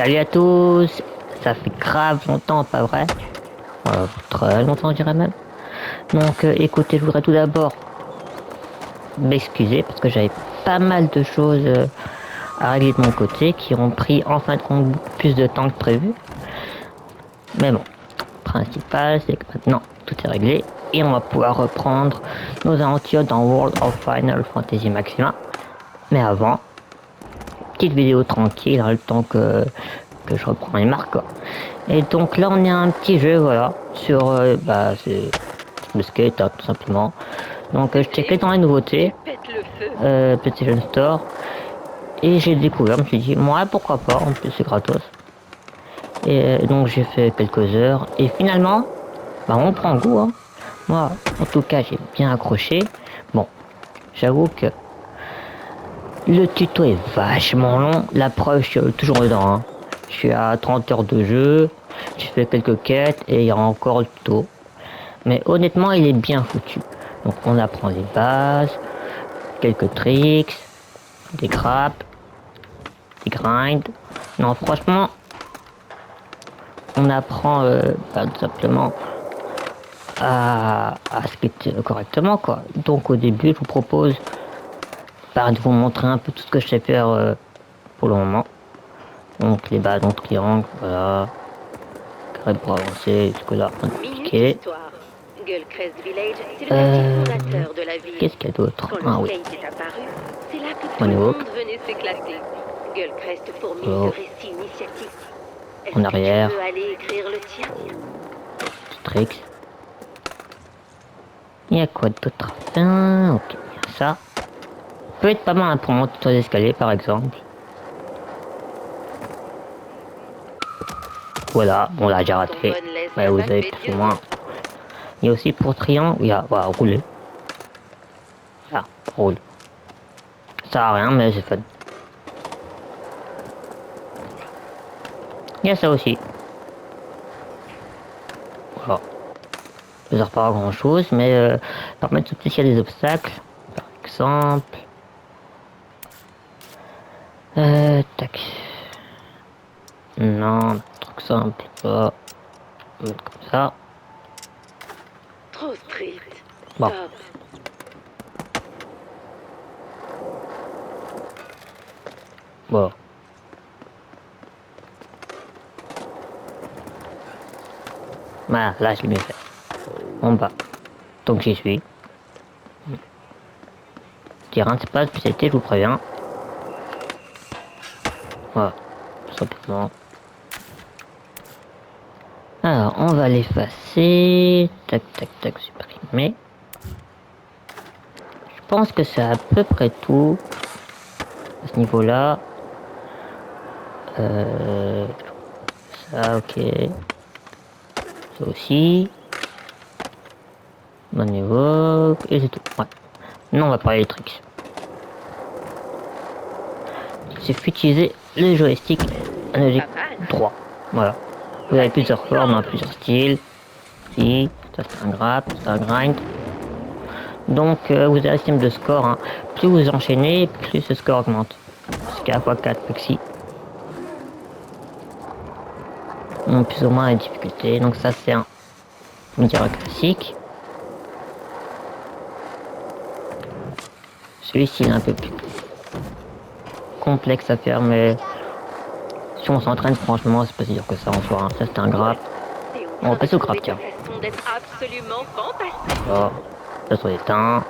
Salut à tous, ça fait grave longtemps, pas vrai? Très longtemps, je dirais même. Donc, écoutez, je voudrais tout d'abord m'excuser parce que j'avais pas mal de choses à régler de mon côté qui ont pris en fin de compte plus de temps que prévu. Mais bon, le principal, c'est que maintenant tout est réglé et on va pouvoir reprendre nos aventures dans World of Final Fantasy Maxima. Mais avant, petite vidéo tranquille, hein, le temps que je reprends les marques, quoi. Et donc là, on est un petit jeu, voilà, sur c'est le skate, hein, tout simplement. Donc je checkais dans les nouveautés, PlayStation Store, et j'ai découvert, je me suis dit, moi, pourquoi pas, en plus c'est gratos. Et donc j'ai fait quelques heures, et finalement, bah on prend goût, hein. Moi, en tout cas, j'ai bien accroché. Bon, j'avoue que le tuto est vachement long. La preuve, je suis toujours dedans, hein. Je suis à 30 heures de jeu. J'ai fait quelques quêtes et il y a encore le tuto. Mais honnêtement, il est bien foutu. Donc on apprend les bases, quelques tricks, des grappes, des grinds. Non, franchement, on apprend tout simplement à skater correctement, quoi. Donc au début, je vous propose de vous montrer un peu tout ce que je sais faire pour le moment. Donc les bases en triangle, voilà. Carré pour avancer, jusque-là, compliqué. Qu'est-ce qu'il y a d'autre? Ah oui. Moonwalk. Oh. En arrière. Tricks. Il y a quoi d'autre? Ok, il y a ça. Peut être pas mal pour monter sur les escaliers par exemple. Voilà, bon là j'ai raté. Ouais, vous avez plus ou moins. Il y a aussi pour triangle, il y a voilà, rouler. Là, roule. Ça sert à rien mais c'est fun. Il y a ça aussi. Voilà. Ça sert pas à grand chose, mais par contre surtout s'il y a des obstacles. Par exemple. Tac. Non, un truc simple, pas. Comme ça. Trop strict. Bon. Stop. Bon. Voilà, là je l'ai bien fait. En bas. Donc j'y suis. Terrain, c'est pas de spécialité, je vous préviens. Voilà, tout simplement. Alors, on va l'effacer. Tac, tac, tac, supprimer. Je pense que c'est à peu près tout. À ce niveau-là. Ça, ok. Ça aussi. Bon niveau. Et c'est tout. Ouais. Non, on va parler des tricks. Il suffit d'utiliser le joystick analogique droit. Voilà. Vous avez plusieurs formes, plusieurs styles. Si, ça c'est un grappe, c'est un grind. Donc vous avez un système de score. Hein. Plus vous enchaînez, plus ce score augmente. Jusqu'à x4 maxi. Plus ou moins la difficulté. Donc ça c'est un, on dirait classique. Celui-ci est un peu plus complexe à faire, mais si on s'entraîne franchement, c'est pas si dur que ça en soi. Hein. Ça c'est un grappe. On va passer au grappe, tiens. Oh, ça sur les teints.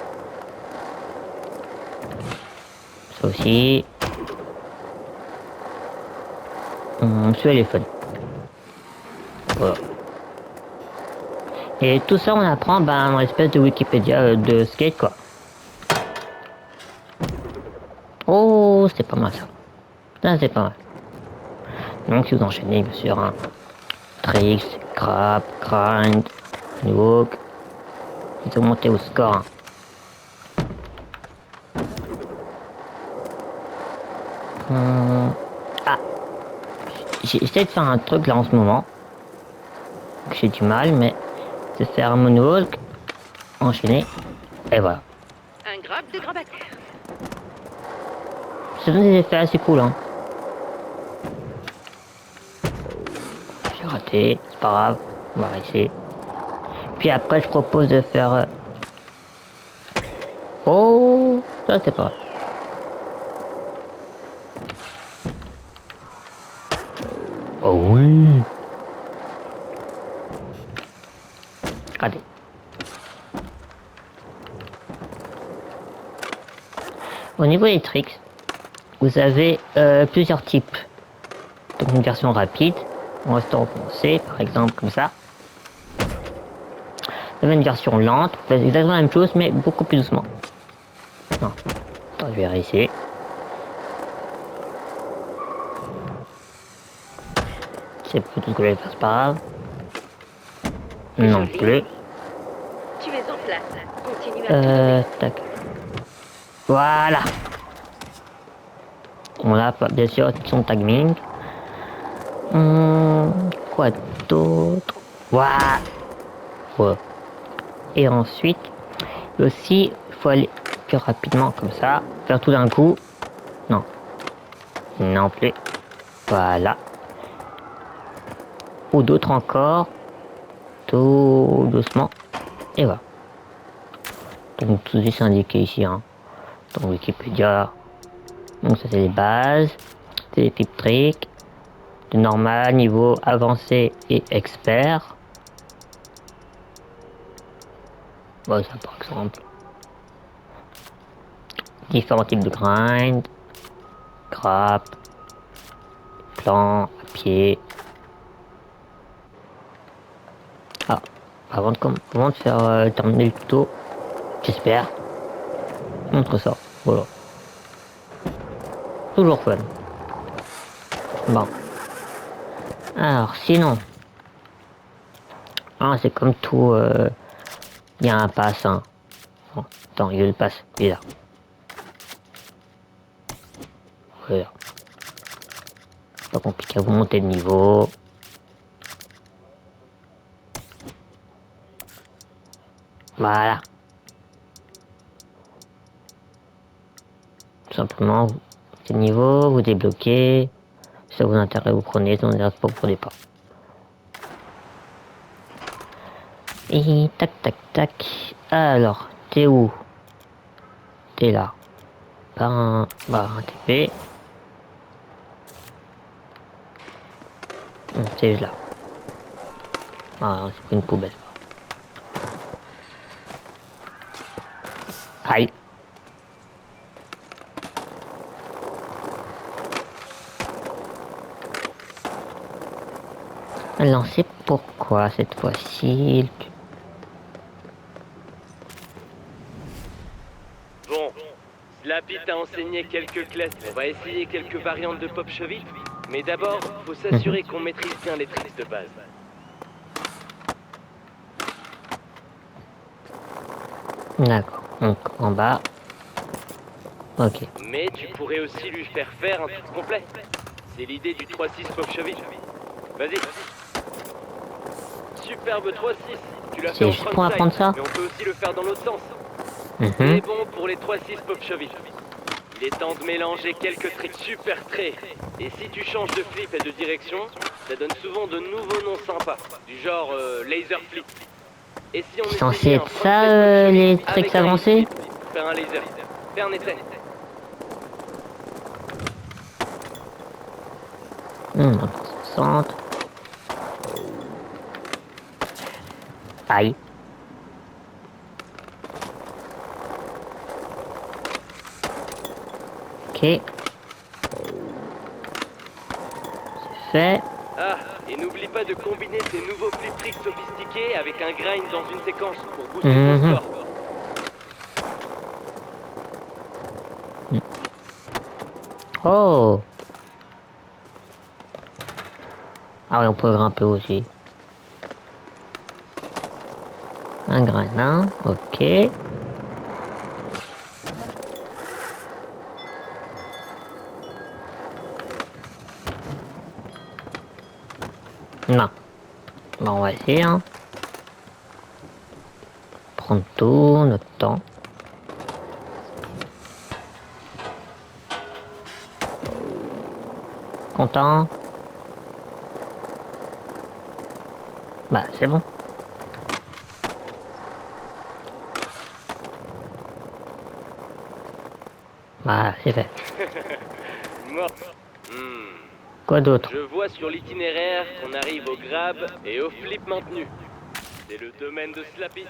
Ça aussi. Celui-là il est fun. Voilà. Et tout ça on apprend dans l'espèce de Wikipédia de skate quoi. Oh, c'est pas mal ça. Ça c'est pas mal. Donc si vous enchaînez bien sûr un tricks, grab, grind, walk, vous montez au score. Hein. Ah, j'essaie de faire un truc là en ce moment. J'ai du mal, mais c'est faire un moonwalk, enchaîner, et voilà. Un grab de grabataire. Ça donne des effets assez cool, hein. Raté, c'est pas grave, on va essayer. Puis après, je propose de faire... Oh, ça c'est pas grave. Oh oui. Raté. Au niveau des tricks, vous avez plusieurs types. Donc une version rapide, en restant foncé, par exemple comme ça. Vous avez une version lente, vous faites exactement la même chose, mais beaucoup plus doucement. Non, attends, je vais réessayer. C'est plutôt tout ce que je vais faire, c'est pas grave. Non Joli. plus. Tu es en place. Continue à tourner. Tac. Voilà. On a bien sûr son timing. Quoi d'autre? Voilà. Ouais. Et ensuite, aussi, il faut aller plus rapidement comme ça. Faire tout d'un coup. Non. Non plus. Voilà. Ou d'autres encore. Tout doucement. Et voilà. Donc tout ça c'est indiqué ici. Hein. Dans Wikipédia. Donc ça c'est les bases. C'est les tips tricks. De normal, niveau avancé et expert. Bon, ça par exemple. Différents types de grind. Grappe. Plan. À pied. Ah. Avant de faire terminer le tuto. J'espère. Montre ça. Voilà. Toujours fun. Bon. Alors, sinon. Ah, c'est comme tout. Il y a un pass. Hein. Bon, attends, il y a le pass. Il est là. Voilà. Pas compliqué à vous monter de niveau. Voilà. Tout simplement, vous montez de niveau, vous débloquez. Si ça vous intéresse, vous prenez. Si ça vous intéresse pas, vous prenez pas. Et tac, tac, tac. Alors, t'es où? T'es là. Un TP. C'est là. Ah, c'est pris une poubelle. Aïe. Alors, c'est pourquoi cette fois-ci. Bon, Slappy t'a enseigné quelques classes. On va essayer quelques variantes de pop cheville. Mais d'abord, faut s'assurer qu'on maîtrise bien les tricks de base. D'accord. Donc, en bas. Ok. Mais tu pourrais aussi lui faire faire un truc complet. C'est l'idée du 3-6 pop cheville. Vas-y. Superbe 3-6. Tu l'as fait C'est en juste pour frontside, apprendre ça? mais on peut aussi le faire dans l'autre sens. Mhm. C'est bon pour les 3-6 pop cheville. Il est temps de mélanger quelques tricks super traits. Et si tu changes de flip et de direction, ça donne souvent de nouveaux noms sympas, du genre laser flip. Et si on C'est censé essayait un être ça, frontside pop cheville les avec tricks un avancés? flip pour faire un laser. Fais un essai. On 60. Aïe. Ok. C'est fait. Ah, et n'oublie pas de combiner tes nouveaux flip tricks sophistiqués avec un grind dans une séquence pour booster ton score. Oh. Ah ouais, on peut grimper aussi. Un granin, ok. Non. Bon, on va essayer, hein. Prendre tout notre temps. Content? Bah, c'est bon. Bah, c'est fait. Moi. Quoi d'autre? Je vois sur l'itinéraire qu'on arrive au grab et au flip maintenu. C'est le domaine de Slappy.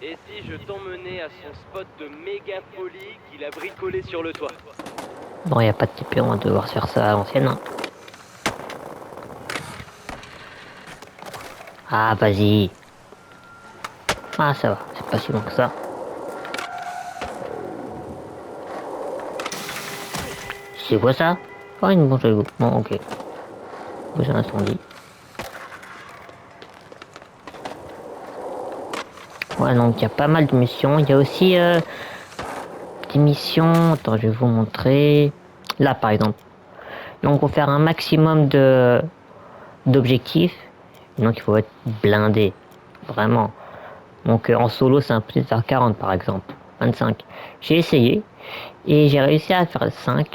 Et si je t'emmenais à son spot de méga folie qu'il a bricolé sur le toit? Bon, y a pas de TP, on va devoir se faire ça à l'ancienne. Hein. Ah, vas-y. Ah, ça va, c'est pas si long que ça. C'est quoi ça? Oh, une bombe à goût. Bon, ok. J'ai un incendie. Ouais, donc il y a pas mal de missions. Il y a aussi des missions. Attends, je vais vous montrer. Là, par exemple. Donc, faut faire un maximum de d'objectifs. Donc, il faut être blindé. Vraiment. Donc, en solo, c'est un peu faire 40 par exemple. 25. J'ai essayé. Et j'ai réussi à faire 5.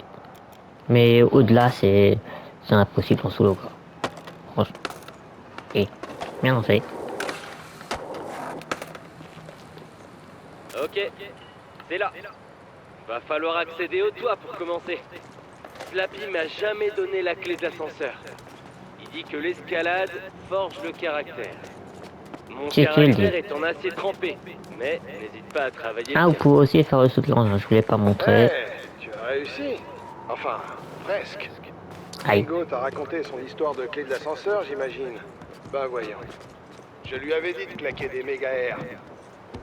Mais au-delà, c'est impossible en solo, quoi. Franchement. Et bien fait. Ok, c'est là. Va falloir accéder au toit pour commencer. Slappy m'a jamais donné la clé de l'ascenseur. Il dit que l'escalade forge le caractère. Mon C'est ce qu'il dit. caractère est en acier trempé, mais n'hésite pas à travailler Ah, le vous tien. pouvez aussi faire le saut de l'ange, je voulais pas montrer. Tu as réussi. Enfin, presque. Aïe. Ringo t'a raconté son histoire de clé de l'ascenseur, j'imagine. Ben voyons. Je lui avais dit de claquer des méga-airs.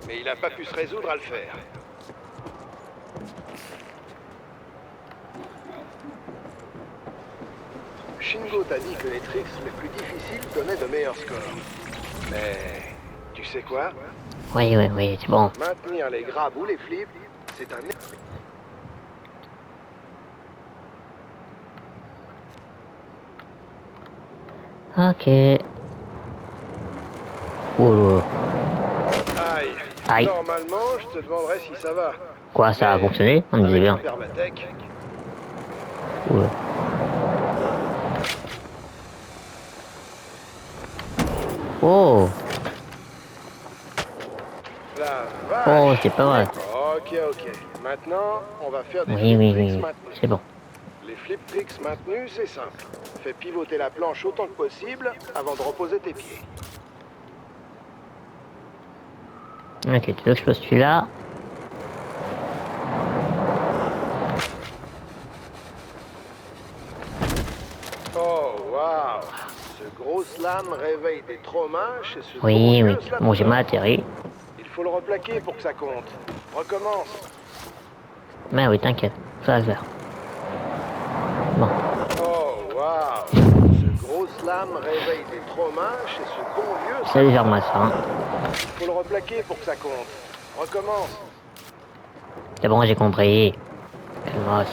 Mais il a pas pu se résoudre à le faire. Shingo t'a dit que les tricks les plus difficiles donnaient de meilleurs scores. Mais tu sais quoi? Oui, oui, oui, c'est bon. Maintenir les grabs ou les flips, c'est un... Ok. Oh Aïe. Aïe. Normalement, je te demanderais si ça va. Quoi, ça a Mais fonctionné? On me disait avec bien. un permatech, Oula. Oh. la Oh, vache. c'est pas mal. Ok, ok. Maintenant, on va faire des Oui, flip oui, tricks oui. maintenus. C'est bon. Les flip tricks maintenus, c'est simple. Fais pivoter la planche autant que possible avant de reposer tes pieds. Ok, tu veux que je fasse celui-là? Oh, waouh. Ce gros slam réveille des traumas chez ce Oui, bon oui. vieux slam. Bon, j'ai mal atterri. Il faut le replaquer pour que ça compte. Recommence. Mais oui, t'inquiète. Ça va le faire. Bon. Oh, waouh. Ce gros slam réveille des traumas chez ce bon vieux Ça va faire mal, ça. Hein. Il faut le replaquer pour que ça compte. Recommence. C'est bon, j'ai compris. Calmos.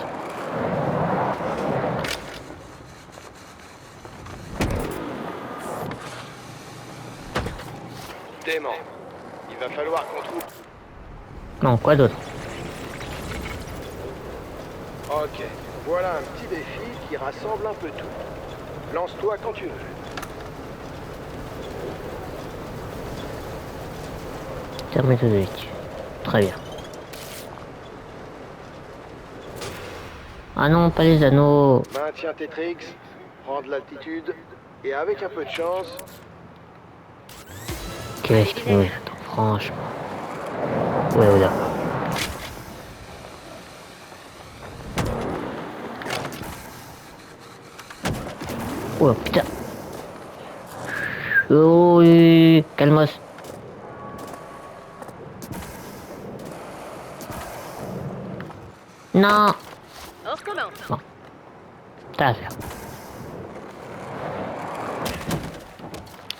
Dément. Il va falloir qu'on trouve... Non, quoi d'autre? Ok. Voilà un petit défi qui rassemble un peu tout. Lance-toi quand tu veux. Thermométrique. Très bien. Ah non, pas les anneaux. Maintiens tes tricks, prends de l'altitude, et avec un peu de chance, Qu'est-ce qu'il nous attend, franchement. Ouais, voilà. Oh putain. Oh oui, calmos. Non. On recommence. Bon. Ça va faire.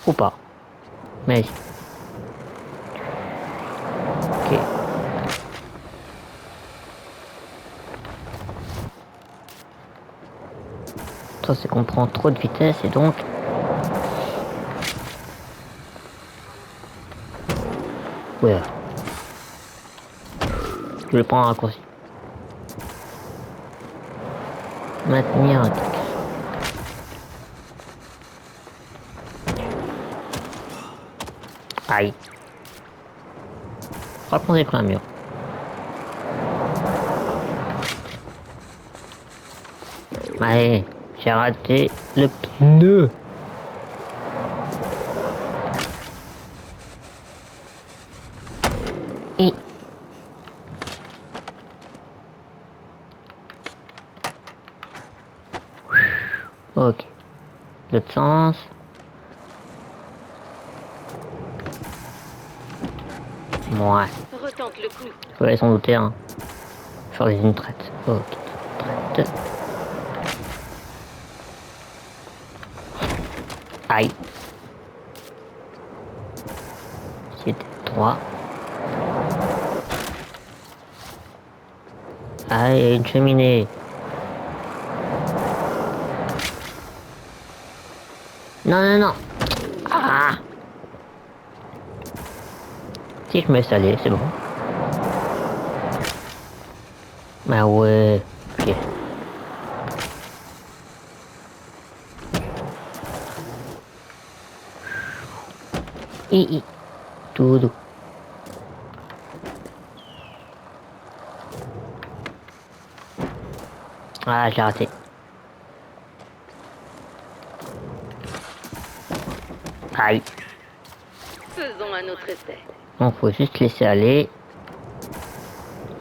Ou pas. Mais... Ok. Ça, c'est qu'on prend trop de vitesse et donc... Ouais. Je vais prendre un raccourci. Maintenir un texte. Aïe. Je crois qu'on est pris un mur. Allez, j'ai raté le pneu. Et... Ok. L'autre sens. Ouais. Retente le coup. Ouais, sans douter, hein. Faire une traite. Ok. Traite. Aïe. C'était 3. Ah, il y a une cheminée. Non, non, non. Ah. Si je me laisse aller, c'est bon. Bah ouais. Ok. Tout doux. Ah, j'ai raté. Aïe. Faisons un autre essai. Donc faut juste laisser aller.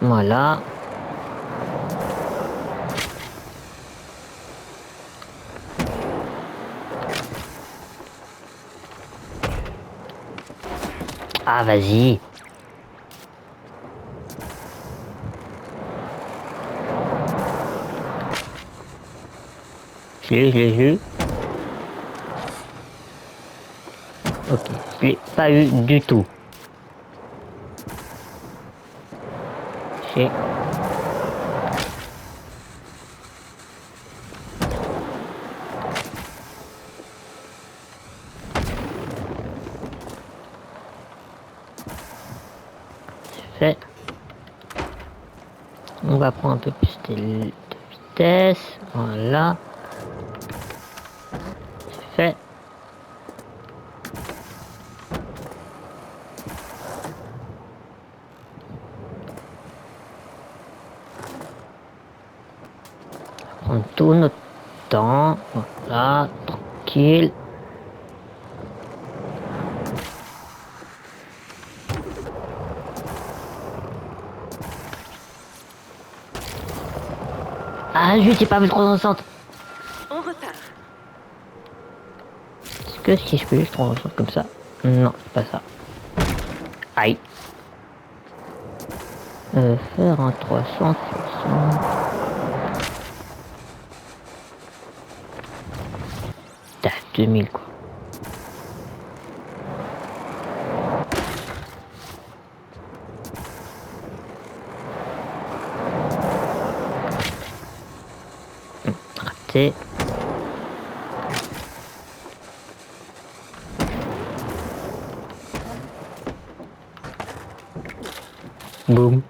Voilà. Ah, vas-y. Je l'ai eu. Ok, je l'ai pas eu du tout. J'ai... fait. On va prendre un peu plus de vitesse. Voilà. C'est fait. Prendre tout notre temps. Voilà. Tranquille. Ah, je t'ai pas mis trop dans le centre. On repart. Est-ce que si je peux juste prendre le centre comme ça? Non, c'est pas ça. Aïe. Faire un 360. T'as 2000 quoi. Raté. Boum.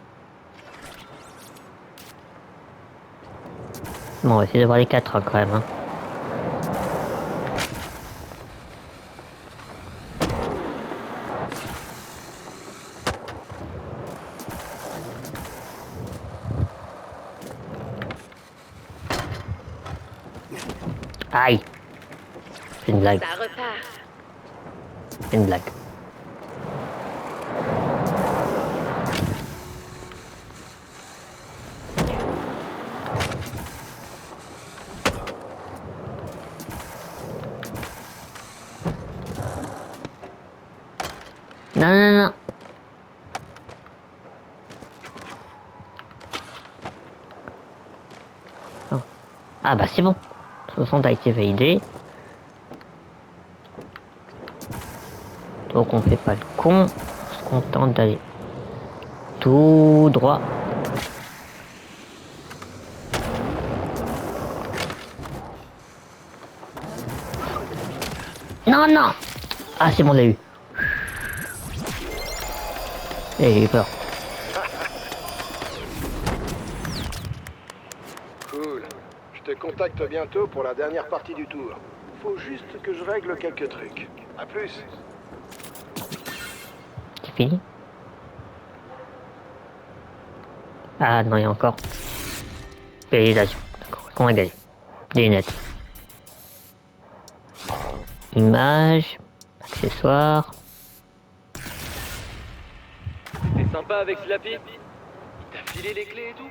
Bon, on va essayer d'avoir les 4 hein, quand même. Hein. Aïe. C'est une blague. Ça repart. C'est une blague. Non, non, non. Oh. Ah bah c'est bon. 60 a été validé. Donc on fait pas le con. On se contente d'aller tout droit. Non, non. Ah c'est bon, on l'a eu. Et j'ai eu peur. Cool. Je te contacte bientôt pour la dernière partie du tour. Faut juste que je règle quelques trucs. À plus. fini. Ah non, il y a encore. Réalisation. D'accord, qu'on va gagner. Des lunettes. Image. Accessoires. T'es sympa avec Slappy? Il t'a filé les clés et tout?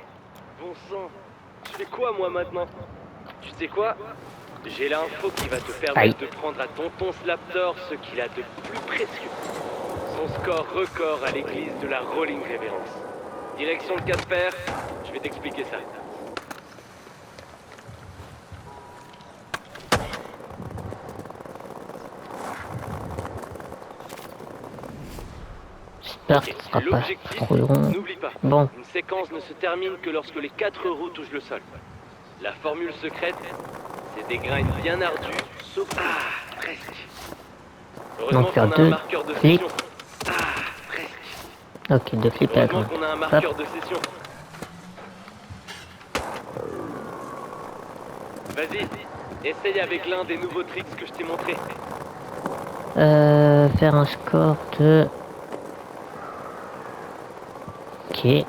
Bon sang. Je fais quoi moi maintenant? Tu sais quoi? J'ai l'info qui va te permettre de prendre à tonton Slaptor ce qu'il a de plus précieux. Son score record à l'église de la Rolling Révérence. Direction de Casper, je vais t'expliquer ça. J'espère que ce sera pas L'objectif, trop long. n'oublie pas, Bon, une séquence ne se termine que lorsque les 4 roues touchent le sol. La formule secrète, c'est des graines bien ardues, sauf... Ah, presque. Heureusement donc faire qu'on a un deux marqueur de flips. session. Ah, presque. Ok, deux flips à la Heureusement grande. qu'on a un Hop. marqueur de session. Vas-y, essaye avec l'un des nouveaux tricks que je t'ai montré. Faire un score de... Ok.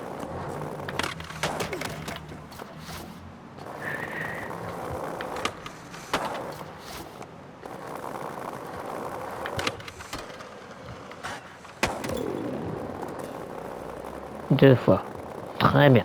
Deux fois. Très bien.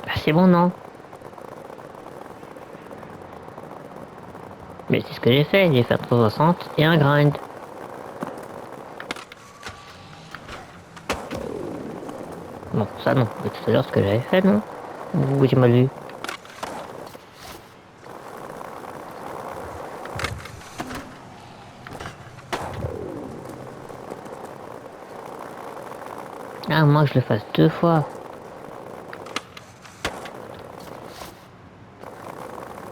Bah, c'est bon, non? Mais c'est ce que j'ai fait. J'ai fait 360 et un grind. Bon, ça non. Mais tout à l'heure, ce que j'avais fait, non? Ou j'ai mal vu? Ah, moi, je le fasse deux fois.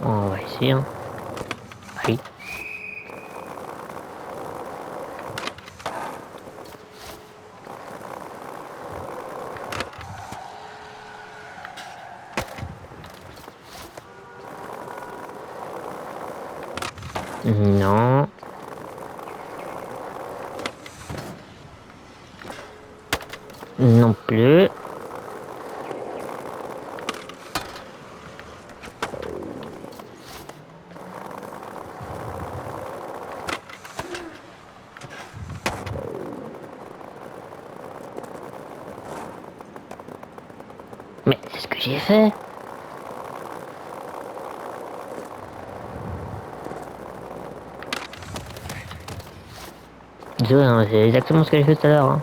Bon, on va essayer, hein. Oui. Non. Non plus. Mais c'est ce que j'ai fait. Désolé, hein, c'est exactement ce que j'ai fait tout à l'heure. Hein.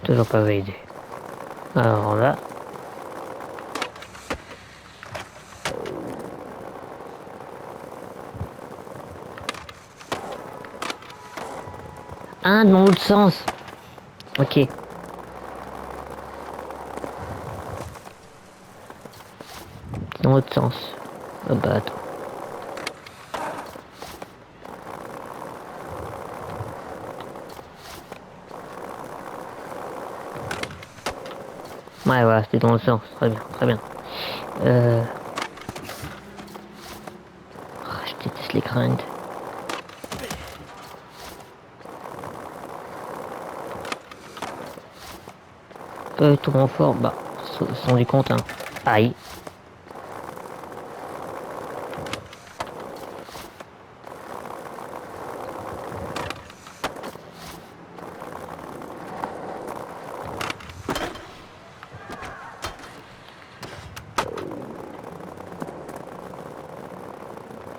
Toujours pas validé. Alors là. Ah, dans l'autre sens. Ok. Dans l'autre sens. Oh bah attends. Ouais, voilà, c'était dans le sens. Très bien, très bien. Ah, je déteste les grinds. Tout mon fort, bah, sans du compte, hein. Aïe.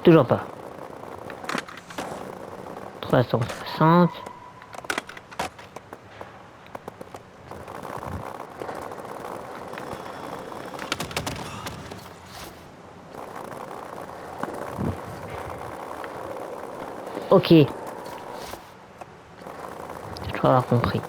Toujours pas. 360. Ok. Je crois avoir compris.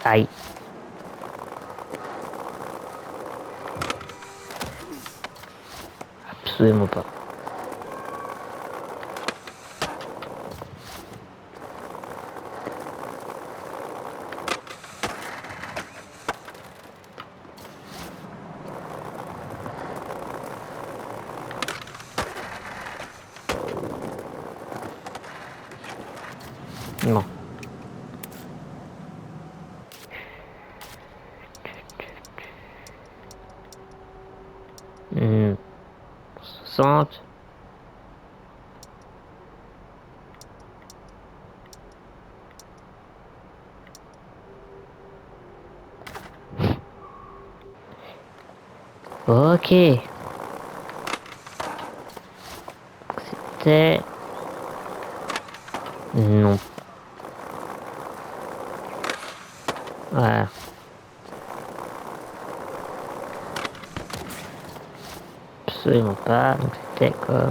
Aïe. Absolument pas. Non. Hmm. 60. Ok. C'était... Non. Voilà. Absolument pas. Donc c'était quoi?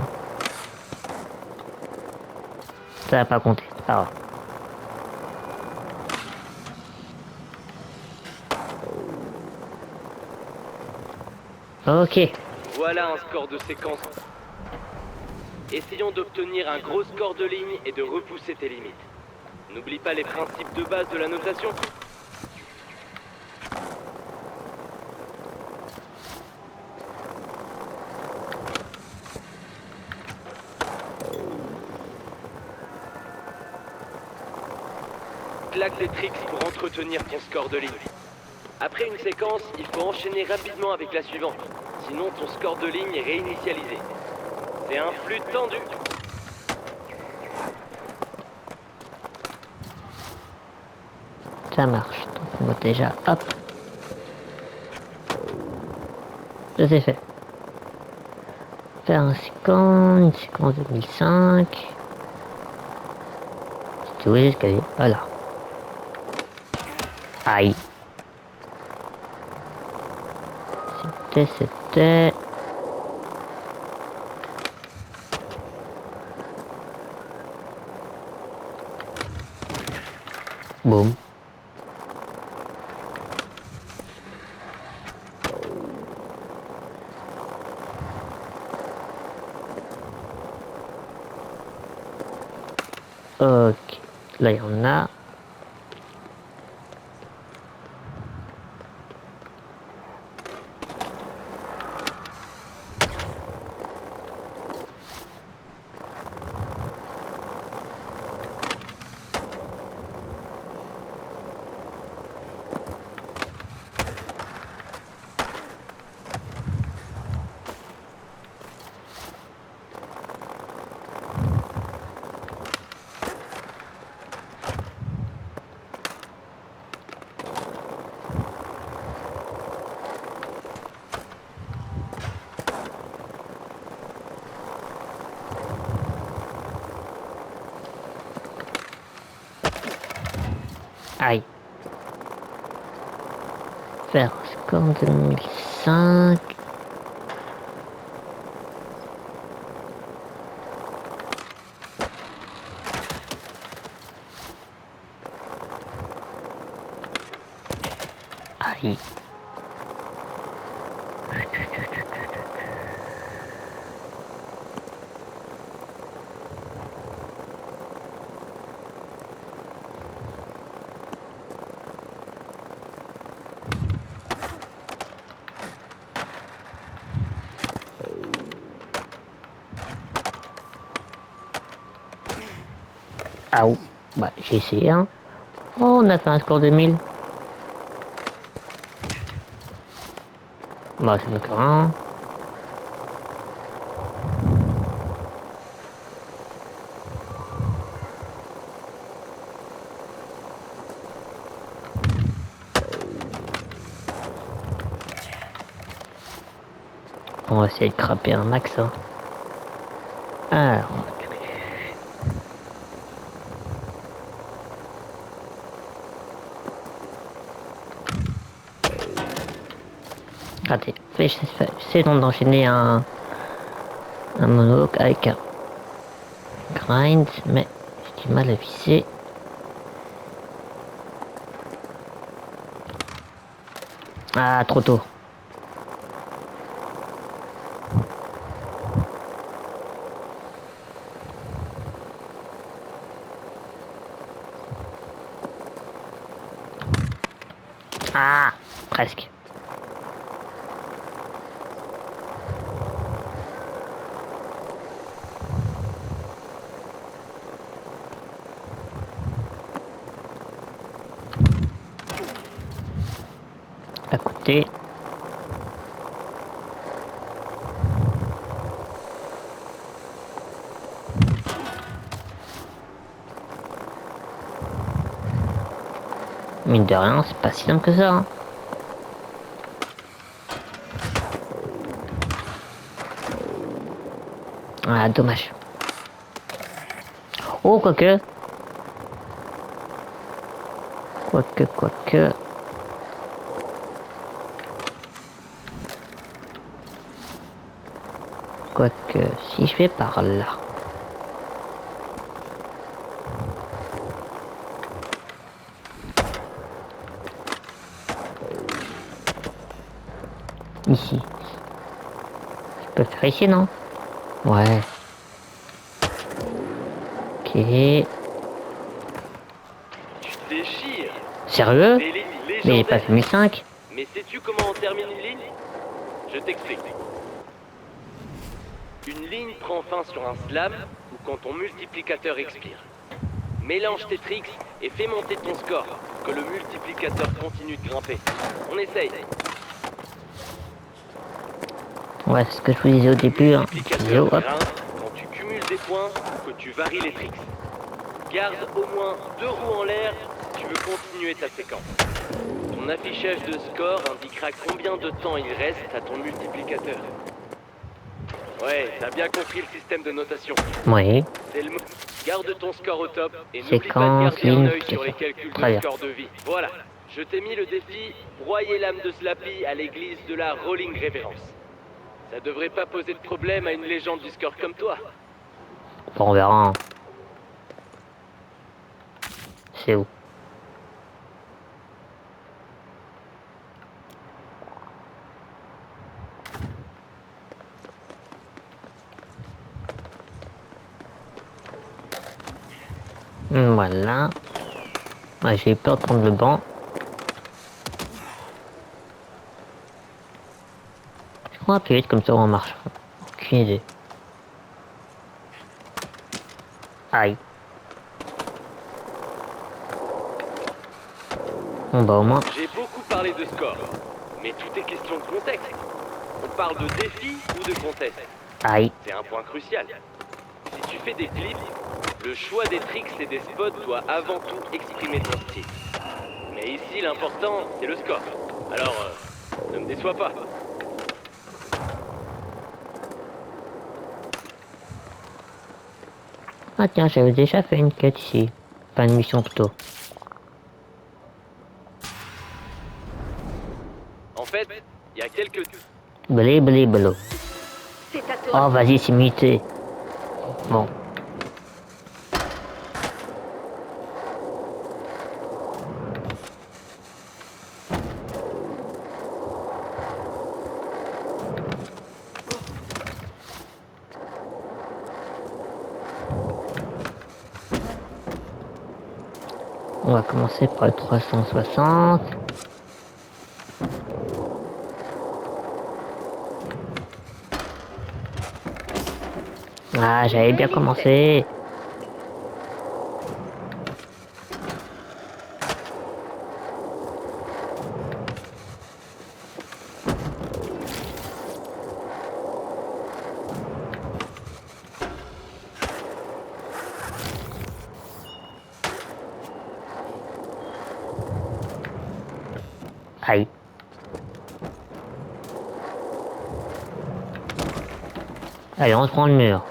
Ça n'a pas compté. C'est pas grave. Ok. Voilà un score de séquence. Essayons d'obtenir un gros score de ligne et de repousser tes limites. N'oublie pas les principes de base de la notation. Claque des tricks pour entretenir ton score de ligne. Après une séquence, il faut enchaîner rapidement avec la suivante. Sinon, ton score de ligne est réinitialisé. C'est un flux tendu. Ça marche. Donc on va déjà... Hop. Ça c'est fait. Faire une séquence 2005. C'est où les escaliers? Voilà. Aïe. C'était... Boum. Ok. Là, il y en a. Aïe. Faire score 2005. Aïe. Ah ou. Bah, j'ai essayé, hein. Oh, on a fait un score de 1000. Bah, c'est encore un. On va essayer de craper un max, hein. Alors, on va... Raté. J'essaie donc d'enchaîner un monologue avec un grind, mais j'ai du mal à viser. Ah, trop tôt. Ah, presque. À côté. Mine de rien, c'est pas si simple que ça. Hein. Ah, dommage. Oh, quoique. Quoique. Quoique, si je vais par là. Ici. Je peux faire ici, non? Ouais. Ok. Tu te déchires. Sérieux? Des lignes Mais il est pas légendaires. fait 1005. Mais sais-tu comment on termine une ligne? Je t'explique. Une ligne prend fin sur un slam ou quand ton multiplicateur expire. Mélange tes tricks et fais monter ton score, que le multiplicateur continue de grimper. On essaye. Ouais, c'est ce que je vous disais au début. Hein. Multiplicateur Hop. grimpe quand tu cumules des points ou que tu varies les tricks. Garde au moins 2 roues en l'air si tu veux continuer ta séquence. Ton affichage de score indiquera combien de temps il reste à ton multiplicateur. Ouais, t'as bien compris le système de notation. Oui. C'est le mot. Garde ton score au top et n'oublie pas de Séquence, garder un ligne, œil sur les séquence. calculs Très de bien. score de vie. Voilà, je t'ai mis le défi broyer l'âme de Slappy à l'église de la Rolling Révérence. Ça devrait pas poser de problème à une légende du score comme toi. Bon, on verra. Hein. C'est où? Voilà. Ouais, j'ai eu peur de prendre le banc. Je crois appuyer comme ça on marche. Aucune idée. Aïe. Bon bah au moins. J'ai beaucoup parlé de score, mais tout est question de contexte. On parle de défi ou de contest. Aïe. C'est un point crucial. Si tu fais des clips, le choix des tricks et des spots doit avant tout exprimer ton style. Mais ici, l'important, c'est le score. Alors, ne me déçois pas. Ah tiens, j'avais déjà fait une quête ici. Pas une mission plutôt. En fait, il y a quelques... Blé. C'est à toi. Oh vas-y, c'est muté. Bon. On va commencer par le 360. Ah, j'avais bien commencé. Aïe. Allez, on se prend le mur.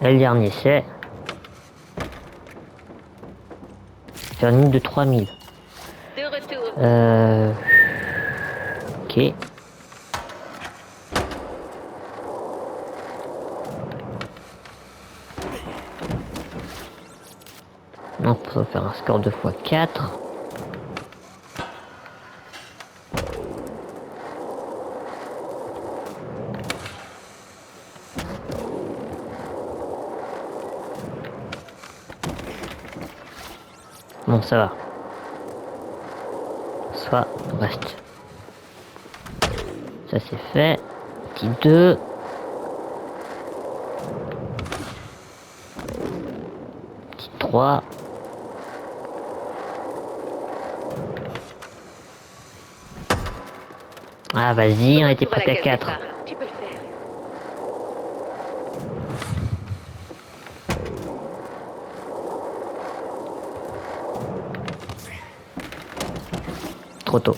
Et le dernier c'est... Faire une ligne de 3000. De retour. Ok. Donc, il faut faire un score 2 x 4. Bon, ça va. Soit, reste. Ça c'est fait. Petit 2. Petit 3. Ah, vas-y, on était Retour à la presque à case 4. départ. Tu peux le faire. Trop tôt.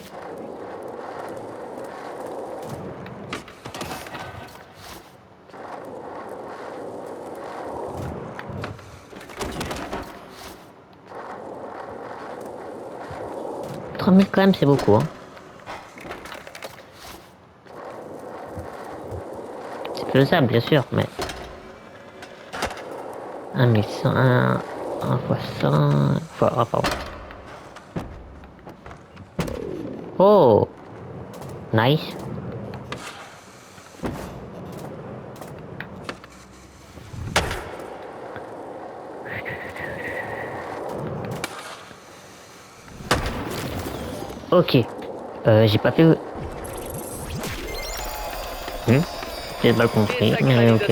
$3000 quand même, c'est beaucoup. Hein. C'est faisable, bien sûr, mais... 1100, 1 fois 100... Fois... Ah, pardon. Oh! Nice. Ok. J'ai pas fait... J'ai mal compris, mais ok.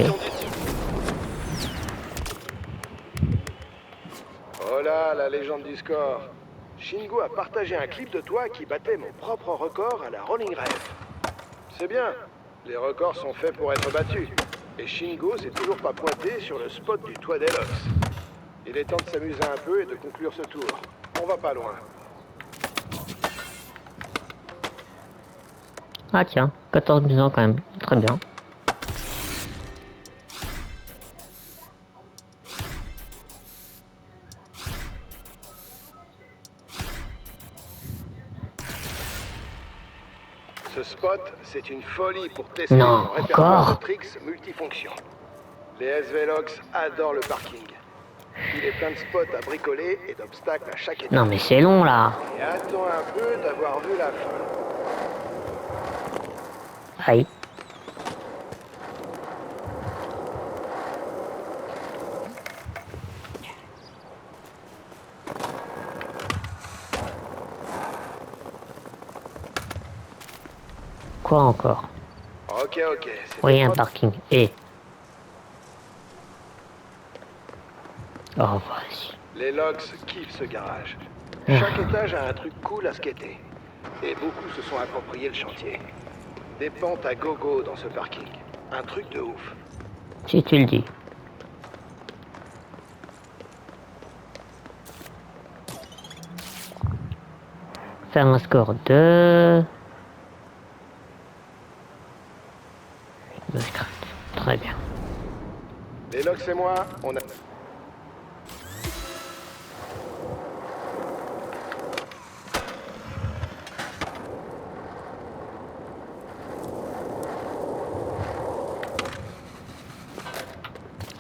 Oh là, la légende du score. Shingo a partagé un clip de toi qui battait mon propre record à la Rolling Rave. C'est bien. Les records sont faits pour être battus. Et Shingo s'est toujours pas pointé sur le spot du toit d'Elox. Il est temps de s'amuser un peu et de conclure ce tour. On va pas loin. Ah tiens, 14 ans quand même. Très bien. Ce spot, c'est une folie pour tester Non, ton répertoire encore de tricks multifonctions. Les SVLox adorent le parking. Il est plein de spots à bricoler et d'obstacles à chaque étape. Non mais c'est long là. Et attends un peu d'avoir vu la fin. Aïe. Quoi encore? Ok, c'est Oui, un parking. Et... Oh, vas-y. Les Logs kiffent ce garage. Chaque étage a un truc cool à skater. Et beaucoup se sont appropriés le chantier. Des pentes à gogo dans ce parking. Un truc de ouf. Si tu le dis. Faire un score de... Très bien. Les Logs et moi, on a...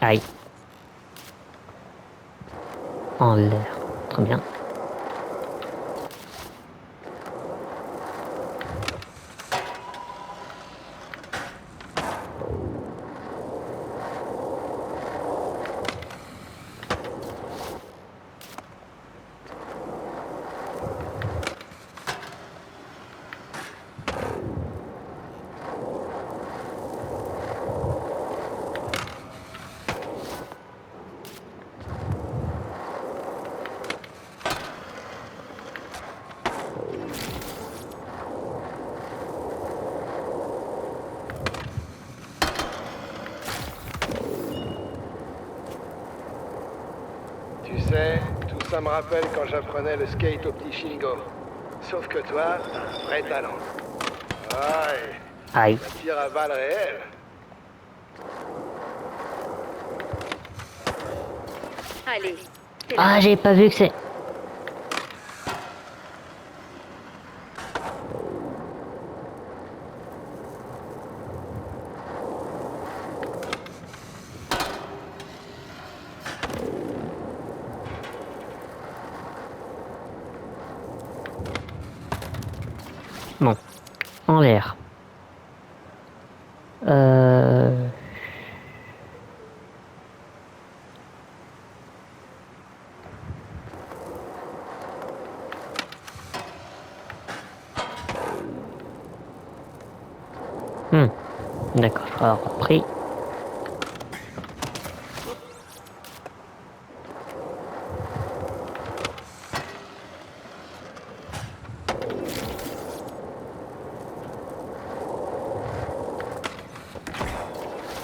Aïe. En l'air. Très bien. Tu sais, tout ça me rappelle quand j'apprenais le skate au petit Shingo. Sauf que toi, t'as un vrai talent. Ouais, Aïe. ça tire à balles réelles. Allez, c'est là. Ah, j'ai pas vu que c'est... Bon, en l'air. Euh... D'accord, je vais avoir repris.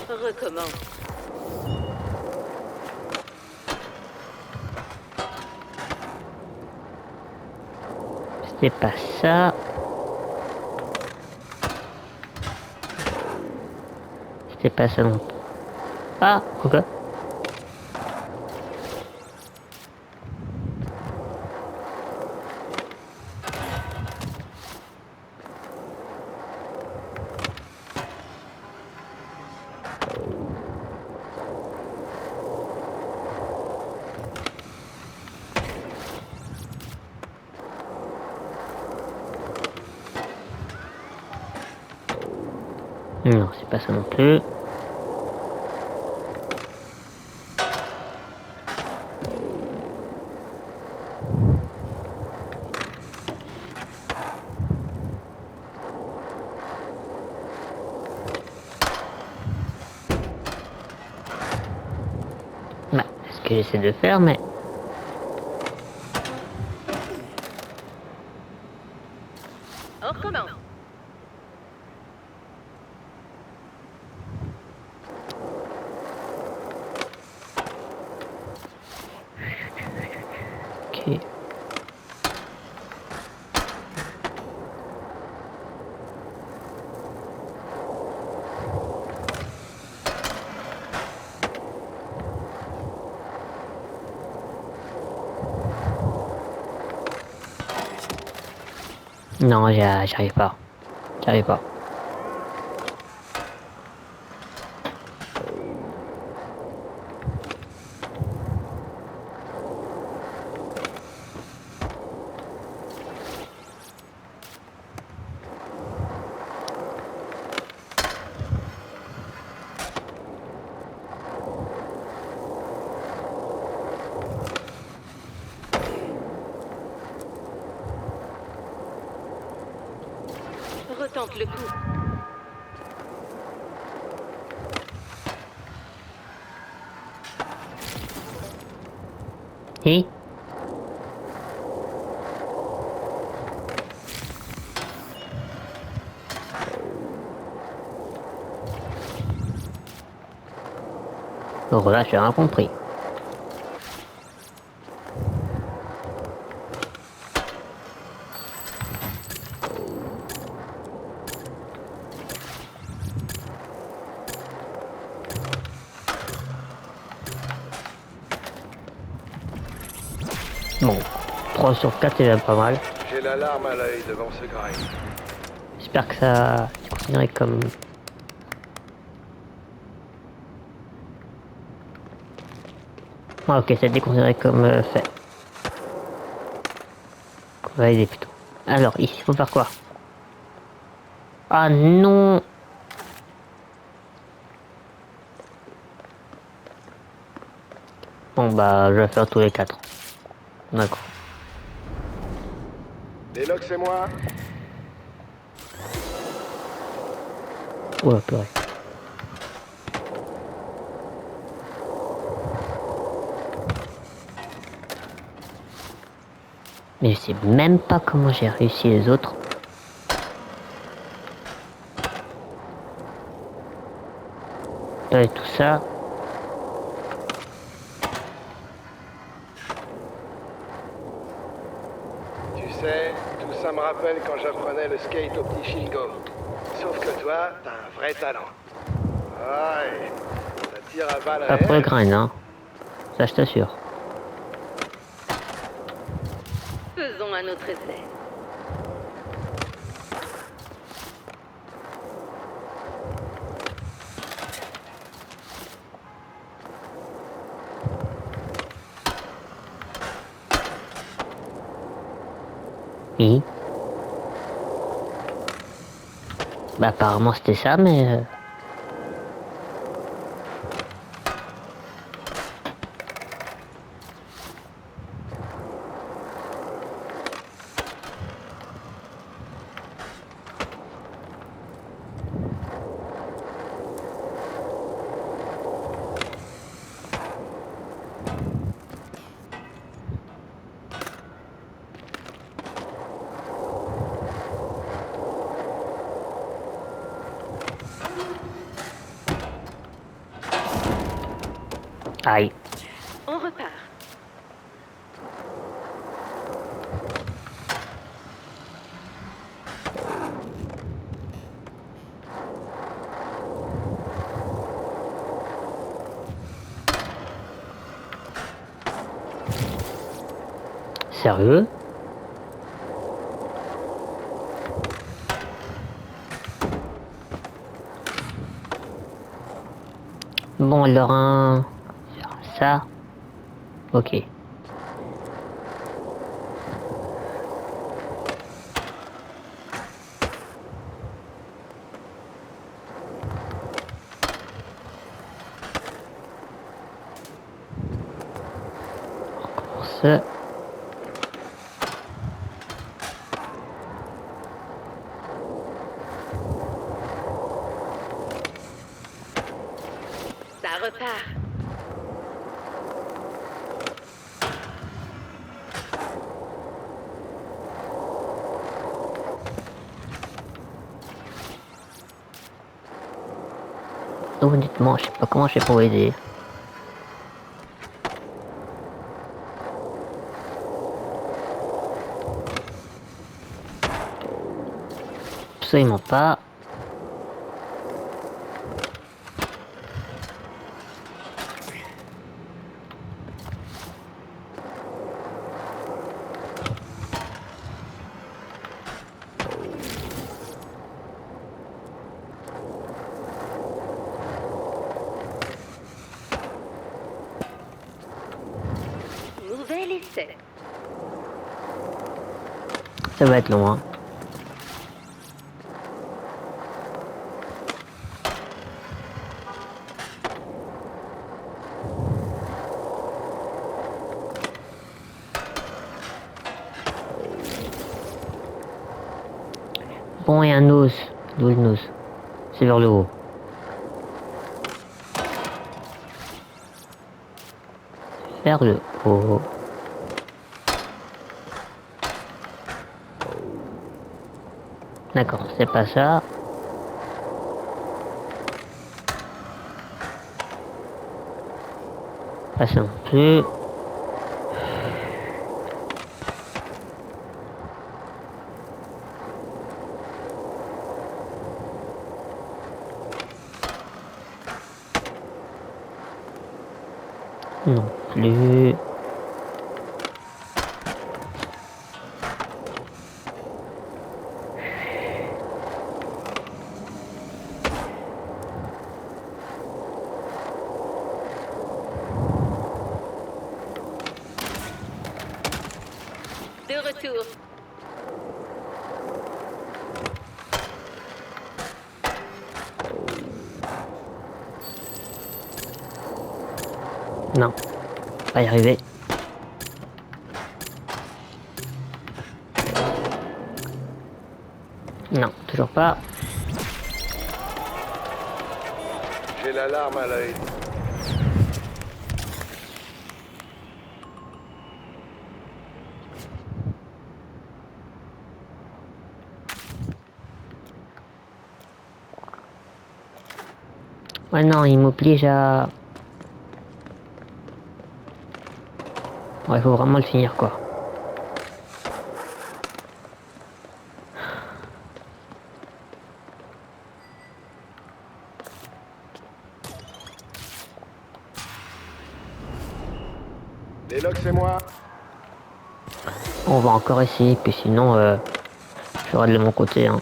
Recommence. C'est pas ça. C'était pas ça non plus. Ah, ok. Non, c'est pas ça non plus. Bah, c'est ce que j'essaie de faire, mais... On recommence. Ok. Non, j'arrive pas. J'arrive pas. Retente le coup. Et... Alors là, j'ai rien compris. Bon, 3 sur 4, c'est déjà pas mal. J'ai l'alarme à l'œil devant ce grain. J'espère que ça c'est considéré comme... Ah, ok, ça a été considéré comme fait. On va aider plutôt. Alors, ici, faut faire quoi? Ah non! Bon bah, je vais faire tous les 4. D'accord. Déloc, c'est moi. Ouais, purée. Mais je sais même pas comment j'ai réussi les autres. Et tout ça. Tu sais, tout ça me rappelle quand j'apprenais le skate au petit Shingo. Sauf que toi, t'as un vrai talent. Ouais, ça tire à balles Pas pour le réelles. grain, hein. Ça, je t'assure. Faisons un autre essai. Oui. Bah apparemment c'était ça, mais... Aïe. On repart. Sérieux? Bon, alors un... Ça. Ok. Ça. Ça repart. Honnêtement, je sais pas comment je fais pour aider. Absolument pas. Nouvel essai. Ça va être long, hein. Bon, et un os. D'où le os? C'est vers le haut. Vers le haut. D'accord, c'est pas ça. Pas ça non plus. Non plus. De retour. Non. Pas y arriver. Non, toujours pas. J'ai l'alarme à l'œil. Ouais, non, il m'oblige à... Ouais, il faut vraiment le finir, quoi. Les logs, c'est moi. On va encore essayer, puis sinon, je ferai de mon côté, hein.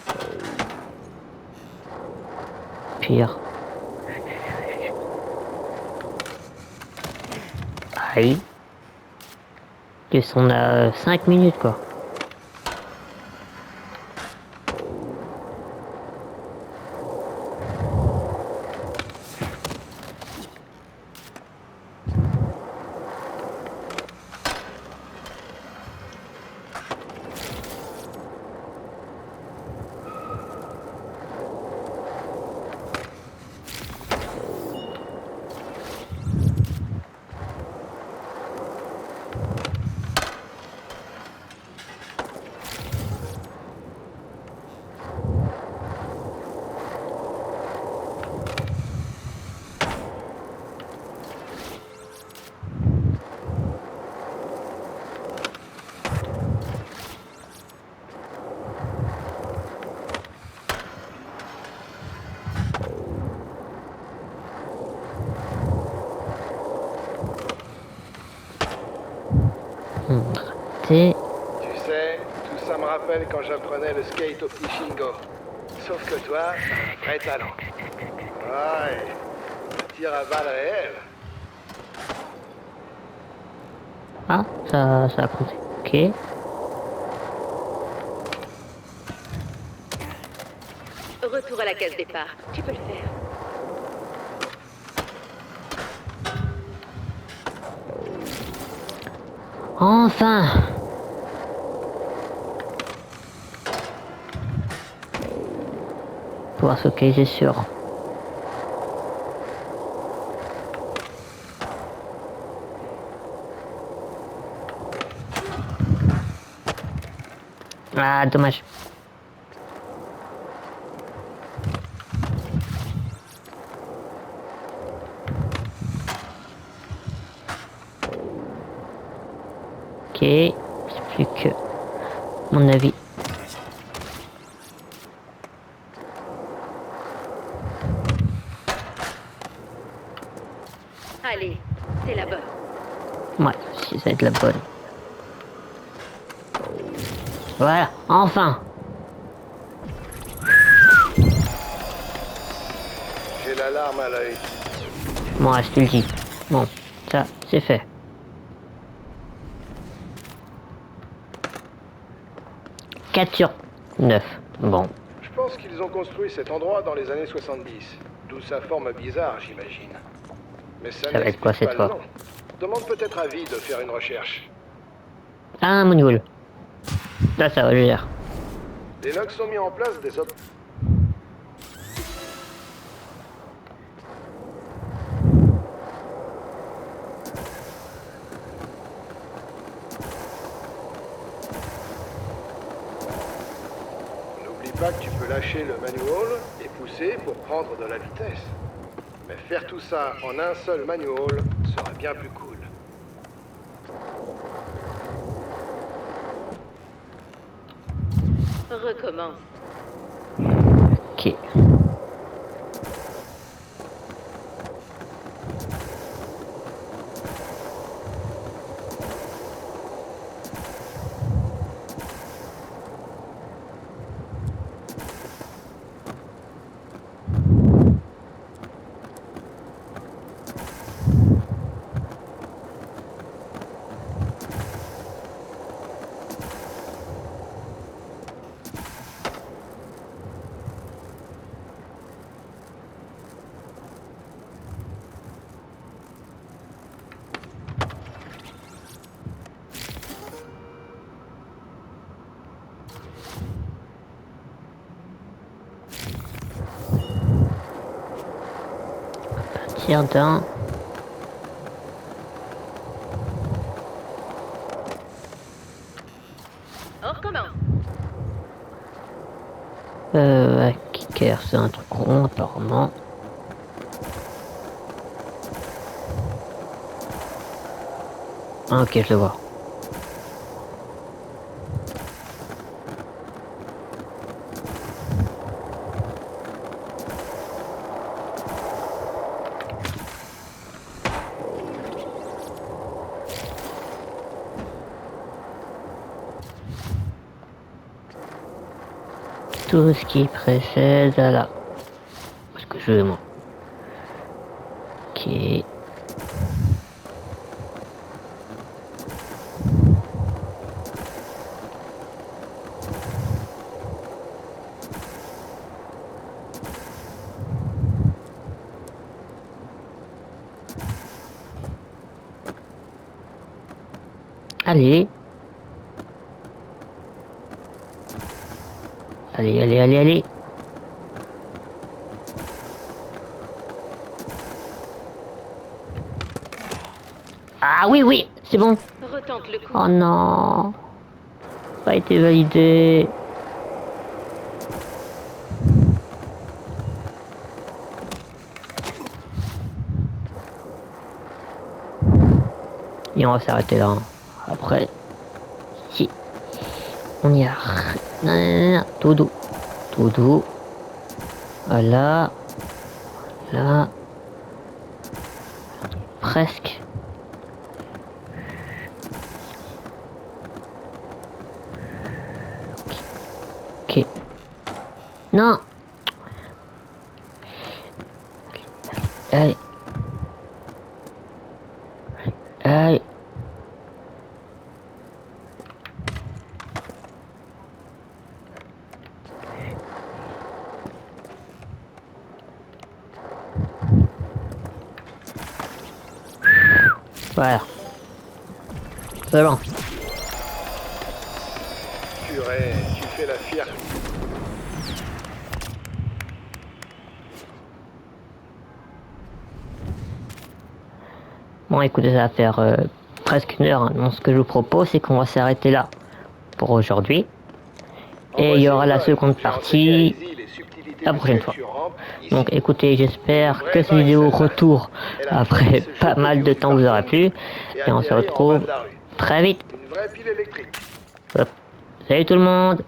Pire. Aïe. Qu'est-ce qu'on a 5 minutes, quoi. passer. Tu sais, tout ça me rappelle quand j'apprenais le skate au petit Shingo. Sauf que toi, t'as un vrai talent. Ouais, tu tires à balles réelles. Ah, ça a compté. Ok. Retour à la case départ. Tu peux le faire. Enfin! Pouvoir se focaliser sur. Ah, dommage. Ok, c'est plus que mon avis. Allez, c'est la bonne. Ouais, si ça va être la bonne. Voilà, enfin! J'ai la larme à l'œil. Bon, je te le dis. Bon, ça, c'est fait. « 4 sur 9. Bon, Je pense qu'ils ont construit cet endroit dans les années 70. D'où sa forme bizarre, j'imagine. Mais ça Ça va être quoi n'explique cette pas le fois? nom. Demande peut-être à Vi de faire une recherche. ah, Moonwall. Là, ça va, je gère. Les logs sont mis en place des ob... N'oublie pas que tu peux lâcher le manual et pousser pour prendre de la vitesse. Mais faire tout ça en un seul manual sera bien plus cool. Recommence. Ok. Partir d'un. On recommence. Kicker, c'est un truc rond apparemment. Ah, ok, je le vois. Tout ce qui précède à là. Parce que je veux moi. Ok. Allez. Allez, allez, allez, allez. Ah oui, oui, c'est bon. Retente le coup. Oh non. Pas été validé. Et on va s'arrêter là. Après, si on y a tout doux, tout doux. Voilà, là, presque. Ok. Non. Allez. Allez. Voilà. C'est bon. Purée, tu fais la fierté. Bon, écoutez, ça va faire presque une heure. Hein. Donc, ce que je vous propose, c'est qu'on va s'arrêter là pour aujourd'hui. Et il y aura la seconde partie la prochaine fois. Donc écoutez, j'espère que cette vidéo retour après pas mal de temps vous aura plu. Et on se retrouve très vite. Une vraie pile électrique. Hop. Salut tout le monde!